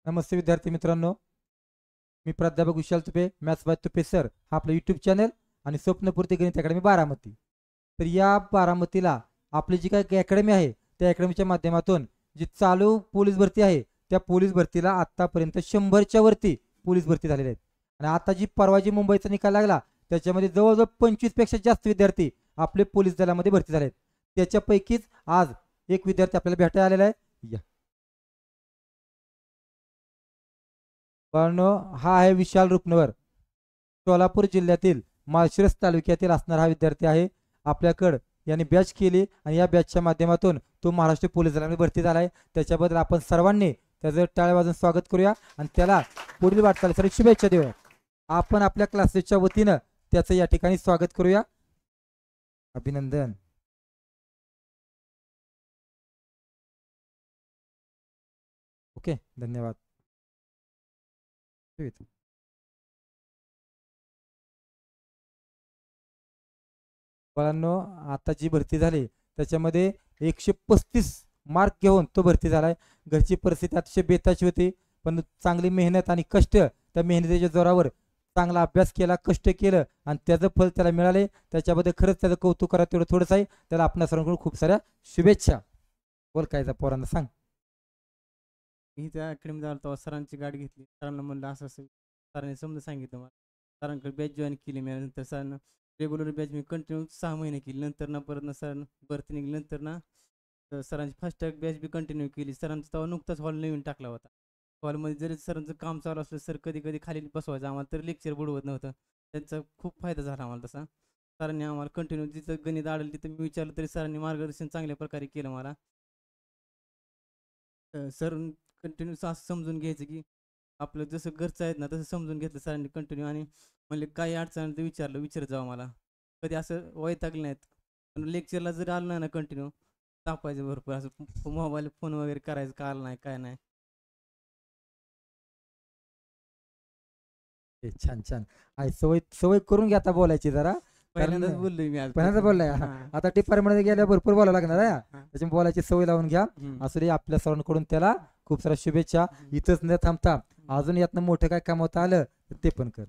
नमस्ते विद्यार्थी मित्रांनो, मी प्राध्यापक Vishal Tupe, maths by Tupe sir, हा आपला यूट्यूब चॅनल आणि स्वप्नपूर्ती गणित अकॅडमी बारामती. तर या बारामतीला आपली जी काही अकॅडमी आहे त्या अकॅडमीच्या माध्यमातून जी चालू पोलीस भरती आहे त्या पोलीस भरतीला आतापर्यंत 100च्या वरती पोलीस भरती झालेले आहेत. आणि आता जी परवा जी मुंबईचा निकाल लागला त्याच्यामध्ये जवळजवळ 25 पेक्षा जास्त विद्यार्थी आपले पोलीस दलामध्ये भरती झाले आहेत. त्याच्यापैकीच आज एक विद्यार्थी आपल्याला भेटायला आलेला आहे. या पण हा आहे विशाल रुपनवर, सोलापूर जिल्ह्यातील माळशिरस तालुक्यातील असणारा हा विद्यार्थी आहे. आपल्याकडं याने बॅच केली आणि या बॅचच्या माध्यमातून तो महाराष्ट्र पोलीस दलामध्ये भरती झाला आहे. त्याच्याबद्दल आपण सर्वांनी त्याचं टाळ्या वाजून स्वागत करूया आणि त्याला पुढील वाटचालीसाठी शुभेच्छा देऊया. आपण आपल्या क्लासेसच्या वतीनं त्याचं या ठिकाणी स्वागत करूया. अभिनंदन. ओके, धन्यवाद. बाळांनो, आता जी भरती झाली त्याच्यामध्ये 135 मार्क घेऊन तो भरती झालाय. घरची परिस्थिती अतिशय बेताची होती, पण चांगली मेहनत आणि कष्ट, त्या मेहनतीच्या जोरावर चांगला अभ्यास केला, कष्ट केलं आणि त्याचं फल त्याला मिळाले. त्याच्याबद्दल खरंच त्याचं कौतुक करा, तेवढं थोडंच आहे. त्याला आपल्या सर्वांकडून खूप साऱ्या शुभेच्छा. बोल काय पोरांना सांग. मी त्या अकॅडमी झालो तेव्हा सरांची गाडी घेतली. सरांना म्हणलं असं असं, सरांनी समजा सांगितलं मला. सरांकडे बॅच जॉईन केली मी. नंतर सरांना रेग्युलर बॅच मी कंटिन्यू 6 महिने केली. नंतर ना परत ना सर भरती निघली. नंतर ना सरांची फास्ट ट्रॅक बॅच बी कंटिन्यू केली. सरांचा तेव्हा नुकताच हॉल नवीन टाकला होता. हॉलमध्ये जरी सरांचं काम चालू असलं, सर कधी कधी खाली बसवायचं आम्हाला, तर लेक्चर बुडवत नव्हतं. त्यांचा खूप फायदा झाला आम्हाला तसा. सरांनी आम्हाला कंटिन्यू जिथं गणित आढळलं तिथं मी विचारलं तरी सरांनी मार्गदर्शन चांगल्या प्रकारे केलं मला. सर कंटिन्यू असं समजून घ्यायचं की आपलं जसं घरचं आहेत ना तसं समजून घेतलं सरांनी कंटिन्यू. आणि म्हणले काही अडचण ते विचारत जावं मला. कधी असं वैतागले नाहीत. पण लेक्चरला जर आलं नाही ना कंटिन्यू तापायचं भरपूर, असं मोबाईल फोन वगैरे करायचं, का आलं नाही काय नाही. छान छान. आहे सवय सवय करून घ्या आता बोलायची जरा. पहिल्यांदाच बोललोय मी आज. पहिल्यांदा बोललाय. आता डिपार्टमेंट गेल्या भरपूर बोलावं लागणार आहे. त्याच्यामुळे बोलायची सवय लावून घ्या. असू दे, आपल्या सर्वांकडून त्याला खूप साऱ्या शुभेच्छा. इथंच न थांबता अजून यातनं मोठं काय कमावता आलं तर ते पण कर.